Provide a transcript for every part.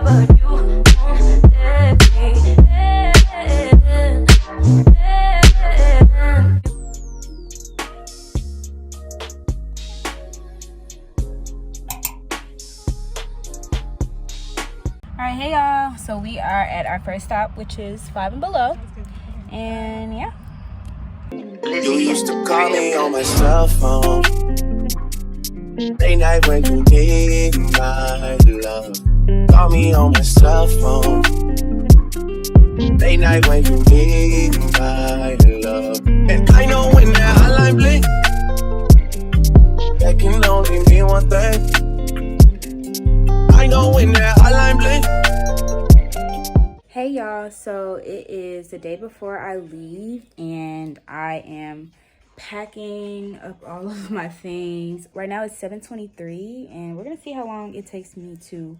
but you won't let me in. Alright, hey y'all. So we are at our first stop, which is Five and Below. And yeah. You used to call me on my cell phone. Late night when you need my love. Call me on my cell phone. Late night when you need my love. And I know when that hotline blink, that can only mean one thing. I know when that hotline blink. Hey y'all, so it is the day before I leave and I am packing up all of my things. Right now it's 7:23 and we're gonna see how long it takes me to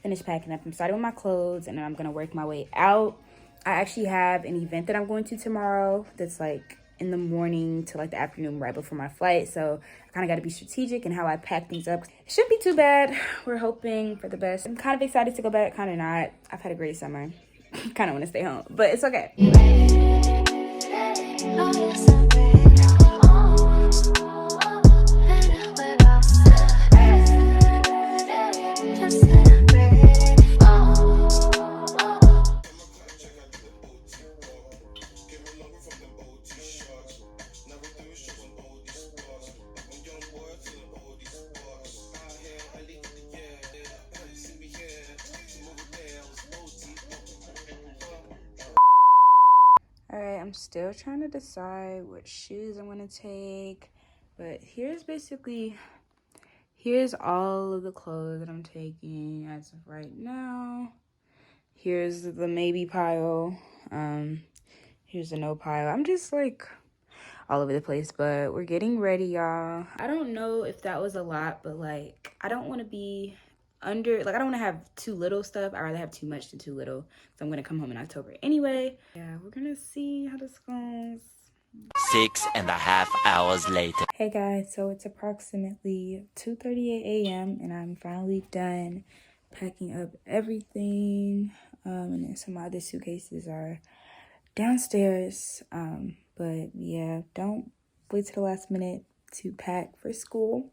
finish packing up. I'm starting with my clothes and then I'm gonna work my way out. I actually have an event that I'm going to tomorrow that's like in the morning to like the afternoon right before my flight, so I kind of got to be strategic in how I pack things up. It shouldn't be too bad. We're hoping for the best. I'm kind of excited to go back, kind of not. I've had a great summer. Kind of want to stay home, but it's okay. Alright, I'm still trying to decide what shoes I'm going to take, but here's all of the clothes that I'm taking as of right now. Here's the maybe pile, here's the no pile. I'm just like all over the place, but we're getting ready, y'all. I don't know if that was a lot, but like I don't want to be under, like I don't want to have too little stuff. I'd rather have too much than too little, so I'm gonna come home in October anyway. Yeah, we're gonna see how this goes. 6.5 hours later. Hey guys, so it's approximately 2:38 a.m. and I'm finally done packing up everything, and then some other suitcases are downstairs, but yeah, don't wait till the last minute to pack for school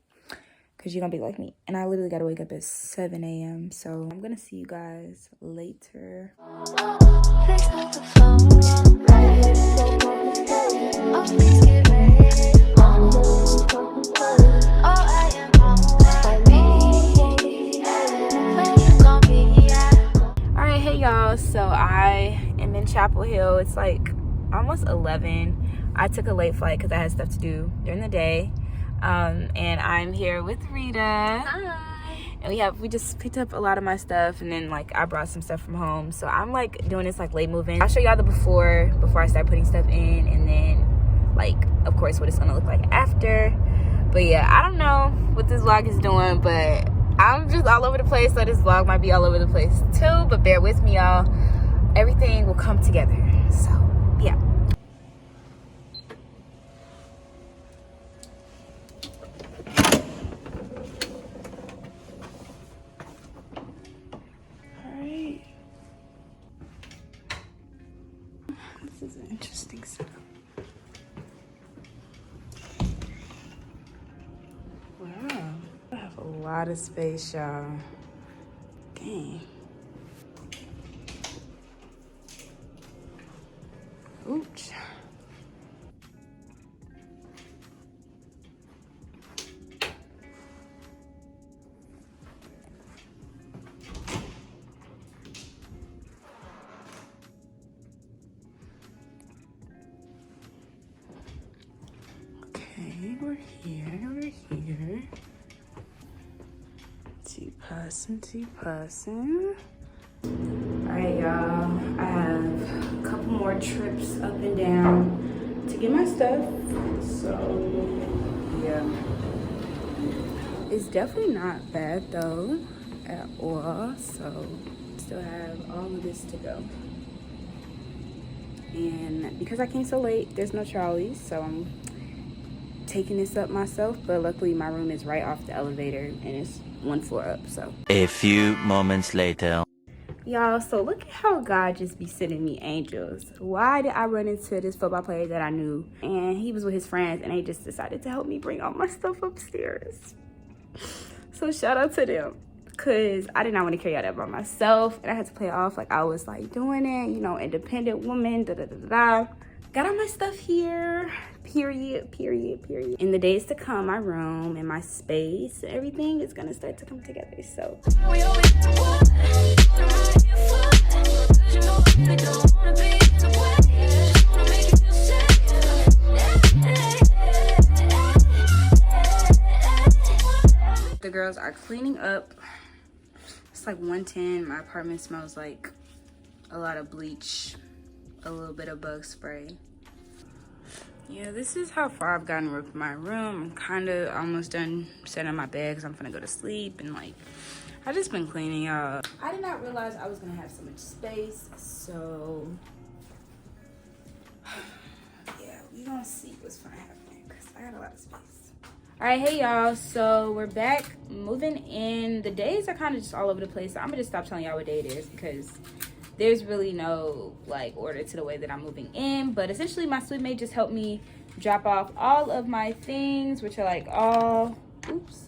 because you're gonna be like me, and I literally gotta wake up at 7 a.m. so I'm gonna see you guys later. Alright, hey y'all, so I am in Chapel Hill. It's like almost 11. I took a late flight because I had stuff to do during the day. And I'm here with Rita. Hi. And we just picked up a lot of my stuff, and then like I brought some stuff from home. So I'm like doing this like late moving. I'll show y'all the before I start putting stuff in, and then like of course what it's gonna look like after. But yeah, I don't know what this vlog is doing, but I'm just all over the place, so this vlog might be all over the place too, but bear with me, y'all. Everything will come together. So yeah. This is an interesting setup. Wow, I have a lot of space, y'all. Dang. Ooch. Okay, we're here. Two-person. Alright, y'all. I have a couple more trips up and down to get my stuff. So, yeah. It's definitely not bad, though, at all. So, still have all of this to go. And because I came so late, there's no trolleys, so I'm taking this up myself, but luckily my room is right off the elevator and it's one floor up. So a few moments later. Y'all, so look at how God just be sending me angels. Why did I run into this football player that I knew? And he was with his friends and they just decided to help me bring all my stuff upstairs. So shout out to them. Because I did not want to carry all that by myself. And I had to play it off like I was like doing it, you know, independent woman, da-da-da-da. Got all my stuff here, period. In the days to come, my room and my space, everything is gonna start to come together, so. The girls are cleaning up. It's like 1:10. My apartment smells like a lot of bleach, a little bit of bug spray. Yeah, this is how far I've gotten with my room. I'm kind of almost done setting up my bed because I'm gonna go to sleep, and like I just been cleaning, y'all. I did not realize I was gonna have so much space, so yeah, we gonna see what's gonna happen because I got a lot of space. All right, hey y'all, so we're back moving in. The days are kind of just all over the place, so I'm gonna just stop telling y'all what day it is because there's really no like order to the way that I'm moving in. But essentially my sweet mate just helped me drop off all of my things, which are like all, oops,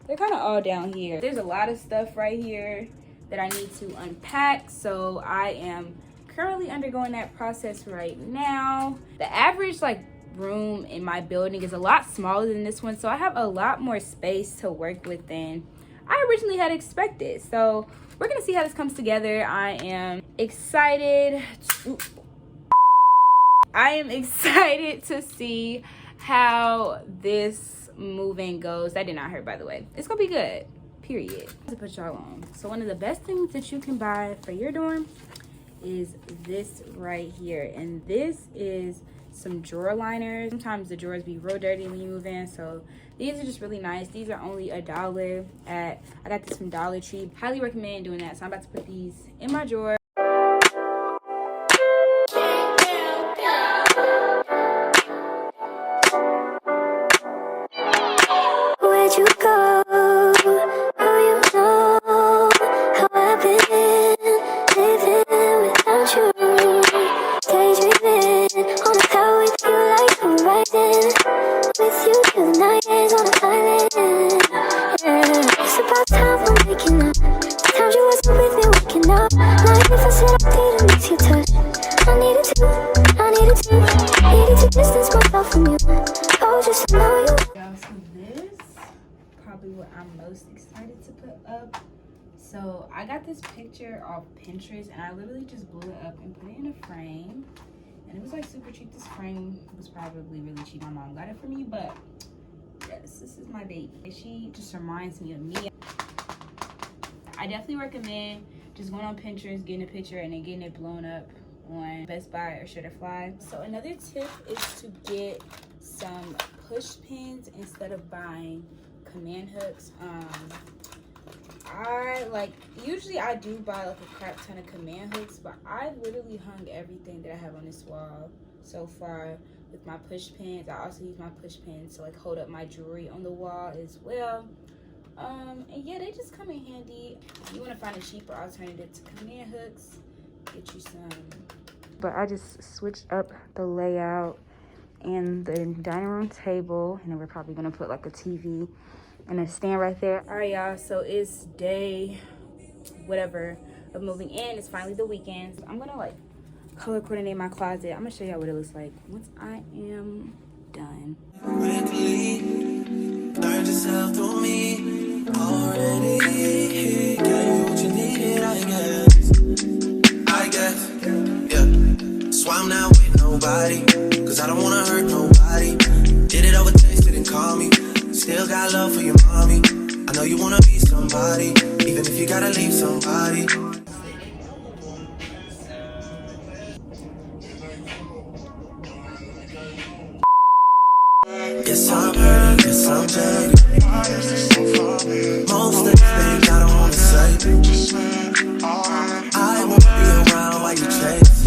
they're kind of all down here. There's a lot of stuff right here that I need to unpack, so I am currently undergoing that process right now. The average like room in my building is a lot smaller than this one, so I have a lot more space to work with than I originally had expected. So we're gonna see how this comes together. I am excited to see how this moving goes. That did not hurt, by the way. It's gonna be good, period. To put y'all on, so one of the best things that you can buy for your dorm is this right here, and this is some drawer liners. Sometimes the drawers be real dirty when you move in, so these are just really nice. These are only $1 I got this from Dollar Tree. Highly recommend doing that. So I'm about to put these in my drawer. Where'd you go? Oh, you know how I've been living without you. Daydreaming on a cloud with you like I'm riding with you till the night is on an island. Yeah. It's about time we're making up. The times you wasn't with me waking up. Like if I said I didn't miss your touch, I needed to distance myself from you. Oh, just to know you. So this probably what I'm most excited to put up. So I got this picture off Pinterest and I literally just blew it up and put it in a frame, and it was like super cheap. This frame was probably really cheap. My mom got it for me, but yes, this is my baby. She just reminds me of me. I definitely recommend just going on Pinterest, getting a picture, and then getting it blown up on Best Buy or Shutterfly. So another tip is to get some push pins instead of buying command hooks. Usually I do buy like a crap ton of command hooks, but I literally hung everything that I have on this wall so far with my push pins. I also use my push pins to like hold up my jewelry on the wall as well. And yeah, they just come in handy. If you want to find a cheaper alternative to command hooks, get you some. But I just switched up the layout and the dining room table, and then we're probably gonna put like a TV and a stand right there. All right, y'all, so it's day whatever of moving in. It's finally the weekend. So I'm gonna like color coordinate my closet. I'm gonna show y'all what it looks like once I am done. Learn to self to me already. Got you what you needed, I guess, yeah. So I'm not with nobody, cause I don't wanna hurt nobody. Did it over text, didn't call me. Still got love for your mommy. I know you wanna be somebody, even if you gotta leave somebody. Yes, I'm hurting, yes, I'm jaded. Most of the things I don't wanna say. I won't be around while you chase.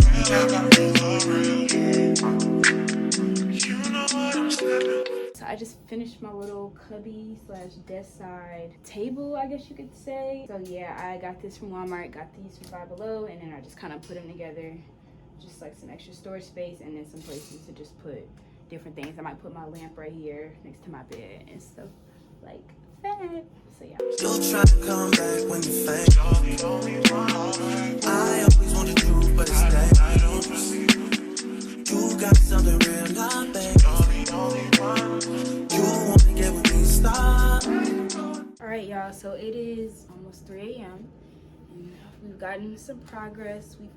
So I just finished finished my little cubby slash desk side table, I guess you could say. So yeah, I got this from Walmart, got these from Five Below, and then I just kind of put them together, just like some extra storage space, and then some places to just put different things. I might put my lamp right here next to my bed and stuff like that. So yeah. You'll try to come back when you faint. I always wanted to, but it's dangerous. You got something real, not bad. You wanna get with me, stop. Alright y'all, so it is almost 3 a.m. and we've gotten some progress. We've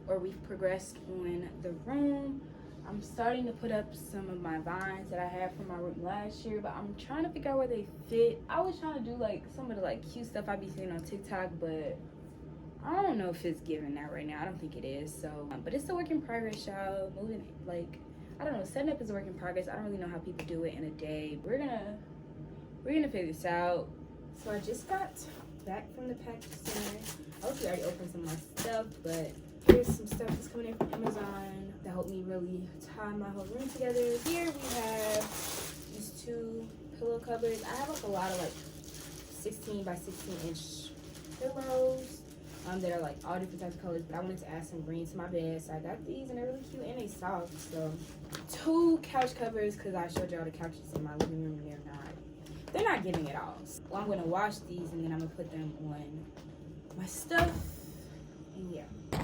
progressed on the room. I'm starting to put up some of my vines that I had from my room last year, but I'm trying to figure out where they fit. I was trying to do like some of the like cute stuff I be seeing on TikTok, but I don't know if it's giving that right now. I don't think it is. So, but it's a work in progress, y'all. Moving, like, I don't know. Setting up is a work in progress. I don't really know how people do it in a day. We're gonna figure this out. So I just got back from the package center. I was already opened some of my stuff, but here's some stuff that's coming in from Amazon that helped me really tie my whole room together. Here we have these 2 pillow covers. I have like a lot of like 16 by 16 inch pillows that are like all different types of colors, but I wanted to add some green to my bed, so I got these, and they're really cute and they soft. So 2 couch covers, because I showed y'all the couches in my living room, and they're not giving it all. So I'm gonna wash these, and then I'm gonna put them on my stuff, and yeah. I'm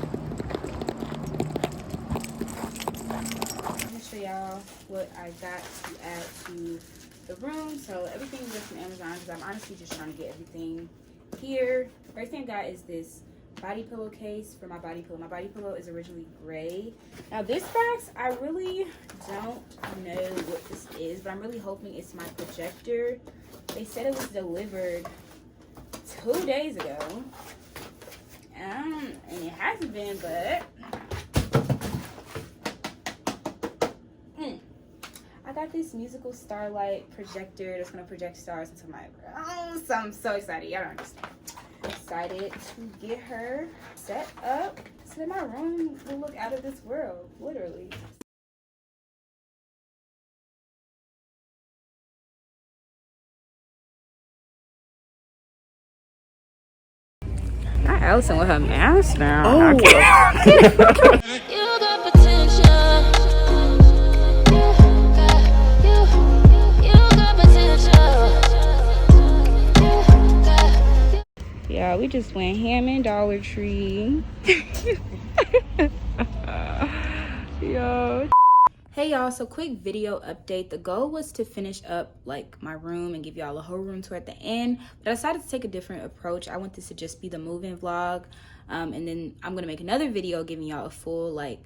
gonna show y'all what I got to add to the room. So everything is from Amazon, because I'm honestly just trying to get everything here. First thing I got is this body pillow case for my body pillow. My body pillow is originally gray. Now this box, I really don't know what this is, but I'm really hoping it's my projector. They said it was delivered 2 days ago. And it hasn't been, but I got this musical starlight projector that's gonna project stars into my room. So I'm so excited. Y'all don't understand. Excited to get her set up so that my room will look out of this world, literally. Not Allison with her mask down. Oh. You got potential. You got potential. Yeah, we just went ham and Dollar Tree. Yo. Hey y'all, so quick video update. The goal was to finish up like my room and give y'all a whole room tour at the end, but I decided to take a different approach. I want this to just be the move-in vlog, and then I'm gonna make another video giving y'all a full like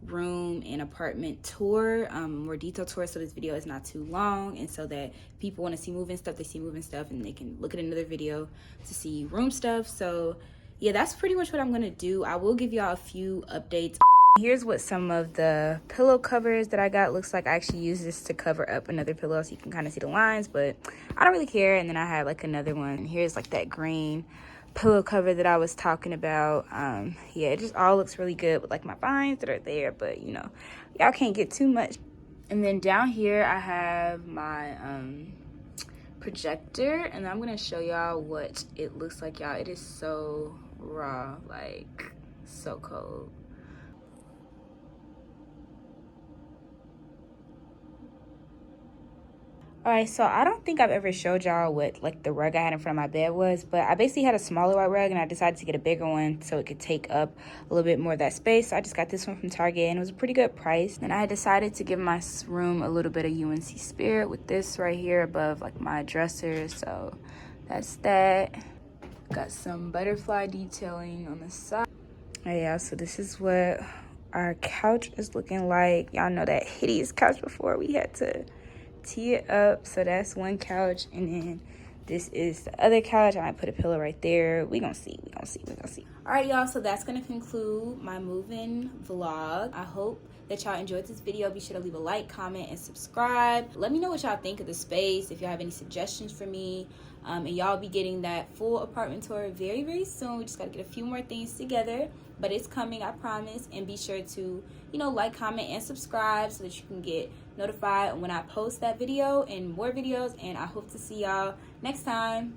room and apartment tour, more detailed tour, so this video is not too long, and so that people want to see move-in stuff, they see move-in stuff, and they can look at another video to see room stuff. So yeah, that's pretty much what I'm gonna do. I will give y'all a few updates. Here's what some of the pillow covers that I got looks like. I actually use this to cover up another pillow so you can kind of see the lines, but I don't really care. And then I have like another one. Here's like that green pillow cover that I was talking about. Yeah, it just all looks really good with like my vines that are there, but you know, y'all can't get too much. And then down here I have my projector, and I'm gonna show y'all what it looks like, y'all. It is so raw, like so cold. Alright, so I don't think I've ever showed y'all what like the rug I had in front of my bed was, but I basically had a smaller white rug and I decided to get a bigger one so it could take up a little bit more of that space. So I just got this one from Target and it was a pretty good price. And I decided to give my room a little bit of UNC spirit with this right here above like my dresser. So that's that. Got some butterfly detailing on the side. Oh yeah, so this is what our couch is looking like. Y'all know that hideous couch before we had to tee it up. So that's one couch, and then this is the other couch. I might put a pillow right there. We gonna see. All right, y'all, so that's gonna conclude my move-in vlog. I hope that y'all enjoyed this video. Be sure to leave a like, comment, and subscribe. Let me know what y'all think of the space, if y'all have any suggestions for me. And y'all be getting that full apartment tour very, very soon. We just gotta get a few more things together. but it's coming, I promise. And be sure to, like, comment, and subscribe so that you can get notified when I post that video and more videos. And I hope to see y'all next time.